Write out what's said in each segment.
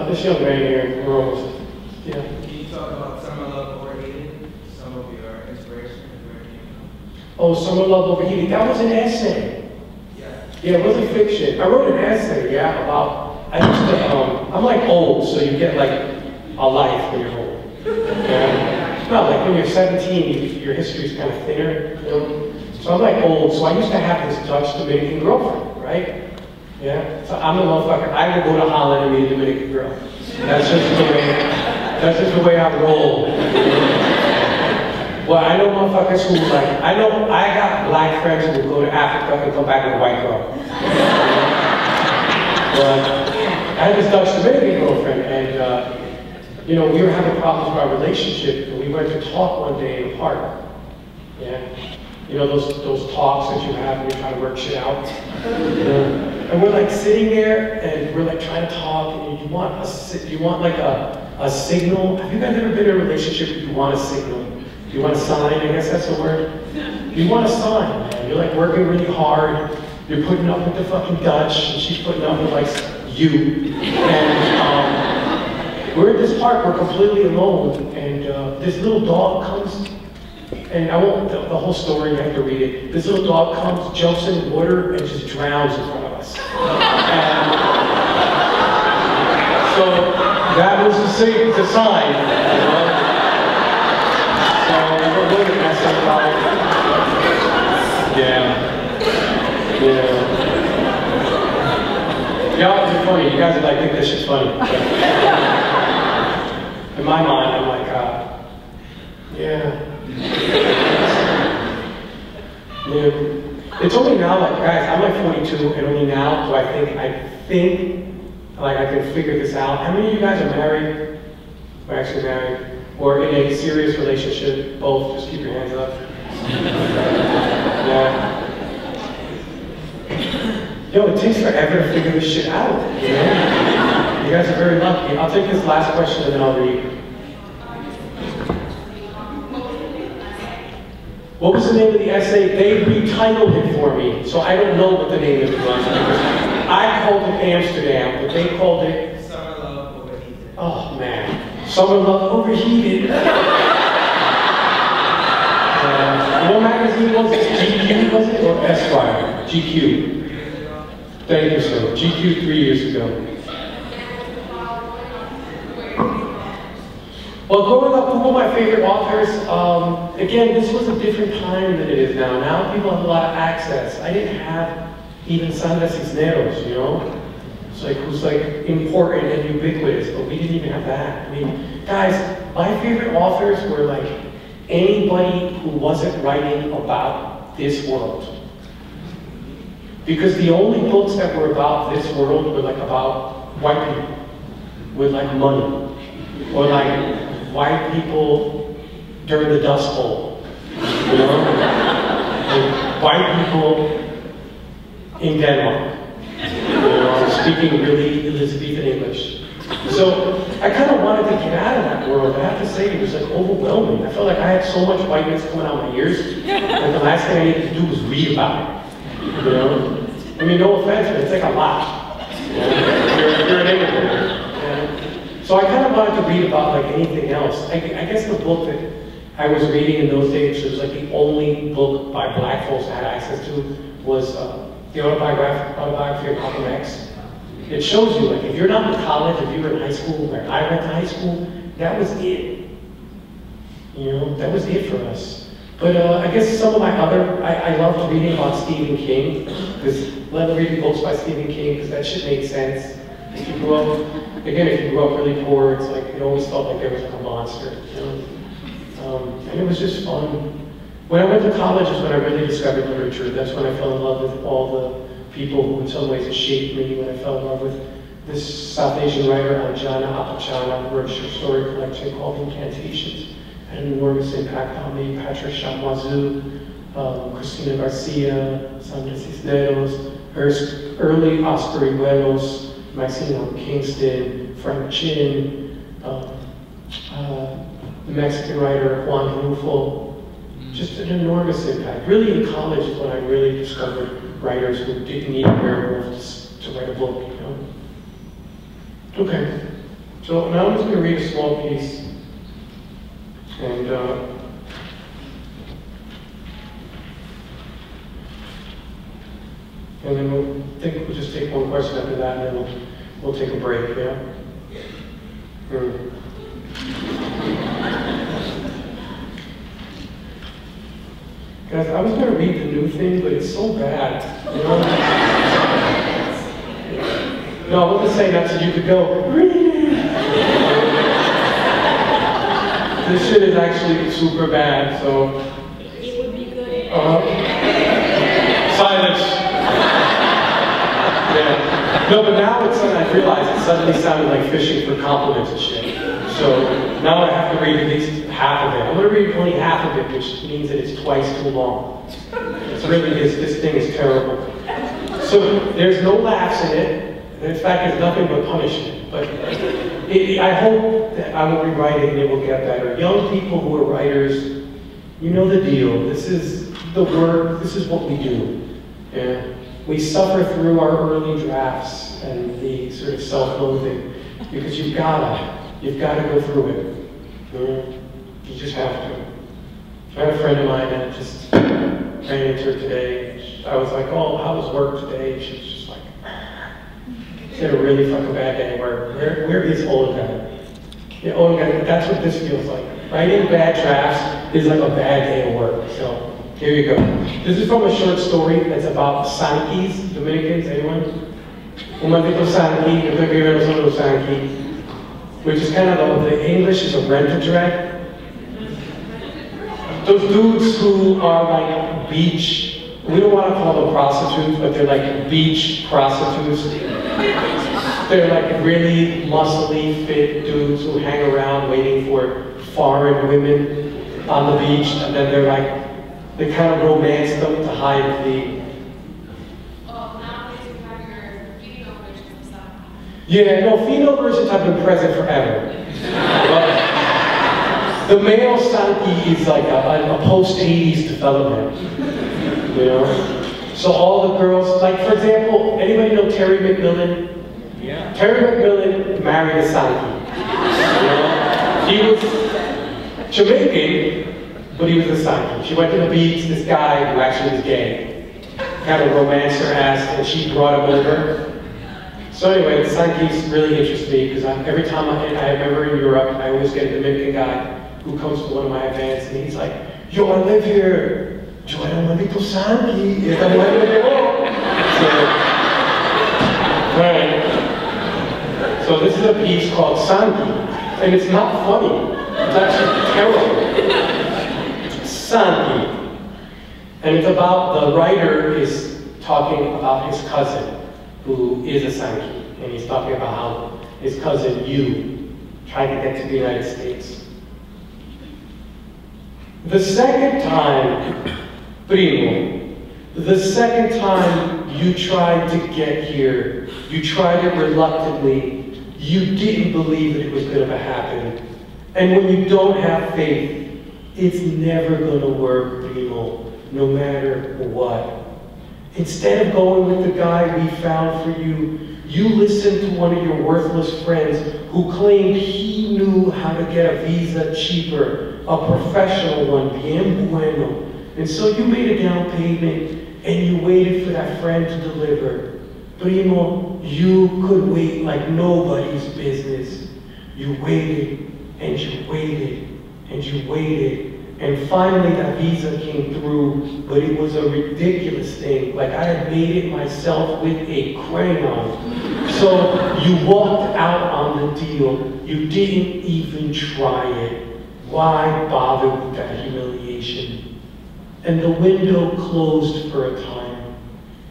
This young man here, we're almost, Can you talk about Summer Love Overheated? Some of your inspiration? Oh, Summer Love Overheated. That was an essay. Yeah, it wasn't fiction. I wrote an essay, yeah, about, I used to, I'm like old, so you get like a life when you're old. Yeah? It's not like when you're 17, your history's kind of thinner, you know? So I'm like old, so I used to have this Dutch Dominican girlfriend, right? Yeah, so I'm the motherfucker, I will go to Holland and meet a Dominican girl. That's just the way I roll. Well, I know motherfuckers who like, I got black friends who will go to Africa and come back with a white girl. But I had this Dutch Dominican girlfriend, and you know, we were having problems with our relationship, and we went to talk one day in a park. Yeah, you know those talks that you have when you're trying to work shit out. And we're like sitting there, and we're like trying to talk, and you want like a signal. Have you guys ever been in a relationship where you want a signal? You want a sign, I guess that's the word. You want a sign, man. You're like working really hard. You're putting up with the fucking Dutch, and she's putting up with like you. And we're at this park, we're completely alone, and this little dog comes, and I won't, the whole story, you have to read it. This little dog comes, jumps in the water, and just drowns in front of us. And so that was the sign, you know? Y'all are funny. You guys are like, think this shit's funny. In my mind, I'm like, yeah. It's only now, like, guys, I'm like 42, and only now do I think like I can figure this out. How many of you guys are married? Or actually married? Or in a serious relationship? Both? Just keep your hands up. Yeah. Yo, it takes forever to figure this shit out, you know? You guys are very lucky. I'll take this last question and then I'll read. What was the name of the essay? They retitled it for me, so I don't know what the name of it was. I called it Amsterdam, but they called it... Summer Love Overheated. Oh, man. Summer Love Overheated. What magazine was it? GQ, was it? Or Esquire? GQ. Thank you, sir. GQ 3 years ago. Well, growing up, who were my favorite authors? Again, this was a different time than it is now. Now people have a lot of access. I didn't have even Sandra Cisneros, you know? It's like, who's like important and ubiquitous, but we didn't even have that. I mean, guys, my favorite authors were like anybody who wasn't writing about this world. Because the only books that were about this world were like about white people with like money, or like white people during the Dust Bowl, you know? Like white people in Denmark, you know, speaking really Elizabethan English. So I kind of wanted to get out of that world. I have to say, it was like overwhelming. I felt like I had so much whiteness coming out my ears, and the last thing I needed to do was read about it. You know? I mean, no offense, but it's like a lot. You know? You're an immigrant. So I kind of wanted to read about like anything else. I guess the book that I was reading in those days, it was like the only book by black folks I had access to, was the autobiography of Malcolm X. It shows you, like, if you're not in college, if you were in high school, where I went to high school, that was it. You know, that was it for us. But I guess some of my other, I loved reading about Stephen King, because I love reading books by Stephen King, because that shit made sense. If you grew up, again, if you grew up really poor, it's like, it always felt like there was like a monster, you know? And it was just fun. When I went to college is when I really discovered literature. That's when I fell in love with all the people who in some ways shaped me. When I fell in love with this South Asian writer, Anjana Apachana, who wrote a short story collection called Incantations. Had an enormous impact on me. Patrick Chamoiseau, Cristina Garcia, Sandra Cisneros, early Oscar Iguelos, Maxine Kingston, Frank Chin, the Mexican writer Juan Rufo. Just an enormous impact. Really in college is when I really discovered writers who didn't need a werewolf to to write a book, you know? Okay, so now I'm just going to read a small piece, and then we'll just take one question after that, and then we'll take a break, yeah? Guys, I was going to read the new thing, but it's so bad, you know? No, I wasn't saying that so you could go, read it. This shit is actually super bad, so. It would be good. Silence. Yeah. No, but now it's, I realize it suddenly sounded like fishing for compliments and shit. So now I have to read at least half of it. I'm going to read only half of it, which means that it's twice too long. It's really, this thing is terrible. So there's no laughs in it. In fact, it's nothing but punishment. But I hope that I will rewrite it and it will get better. Young people who are writers, you know the deal. This is the work, this is what we do. Yeah. We suffer through our early drafts and the sort of self-loathing because you've got to go through it. You just have to. I had a friend of mine that just ran into her today. I was like, oh, how was work today? She was just like, she had a really fucking bad day. Where is Olga? Yeah, Olga, that's what this feels like. Writing bad drafts is like a bad day of work. So here you go. This is from a short story that's about Sanquis, Dominicans, anyone? Un maldito Sanqui, yo estoy viviendo sobre los Sanqui, which is kind of the English is a rent-a-dread. Those dudes who are like beach, we don't want to call them prostitutes, but they're like beach prostitutes. They're like really muscly, fit dudes who hang around waiting for foreign women on the beach, and then they're like, they kind of romance them to hide the... Yeah, no, female versions have been present forever. But the male Sanqui is like a post-80s development, you know? So all the girls, like for example, anybody know Terry McMillan? Yeah. Terry McMillan married a Sanqui. You know? He was Jamaican, but he was a Sanqui. She went to the beach, this guy who actually was gay, kind of romanced her ass, and she brought him over. So anyway, the Sanquis really interest me because every time I remember in Europe, I always get a Dominican guy who comes to one of my events and he's like, yo, I live here. Yo era un maldito Sanqui. Y esta mujer me pegó. Right. So this is a piece called Sanqui, and it's not funny. It's actually terrible. Sanqui. And it's about, the writer is talking about his cousin, who is a Sanqui, and he's talking about how his cousin, Yu, tried to get to the United States. The second time, Primo, the second time you tried to get here, you tried it reluctantly, you didn't believe that it was going to happen. And when you don't have faith, it's never going to work, Primo, no matter what. Instead of going with the guy we found for you, you listened to one of your worthless friends who claimed he knew how to get a visa cheaper, a professional one, bien bueno. And so you made a down payment and you waited for that friend to deliver. Primo, you could wait like nobody's business. You waited and you waited and you waited. And finally that visa came through, but it was a ridiculous thing. Like I had made it myself with a crayon. So you walked out on the deal. You didn't even try it. Why bother with that humiliation? And the window closed for a time,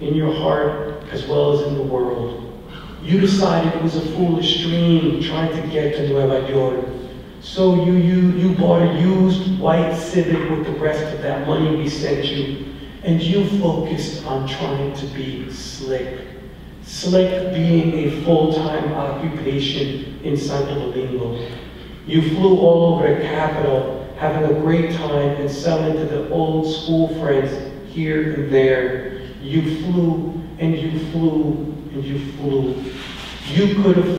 in your heart as well as in the world. You decided it was a foolish dream trying to get to Nueva York. So you bought a used white Civic with the rest of that money we sent you, and you focused on trying to be slick. Slick being a full-time occupation in Santo Domingo. You flew all over the capital, having a great time and selling to the old school friends here and there. You flew and you flew and you flew. You could have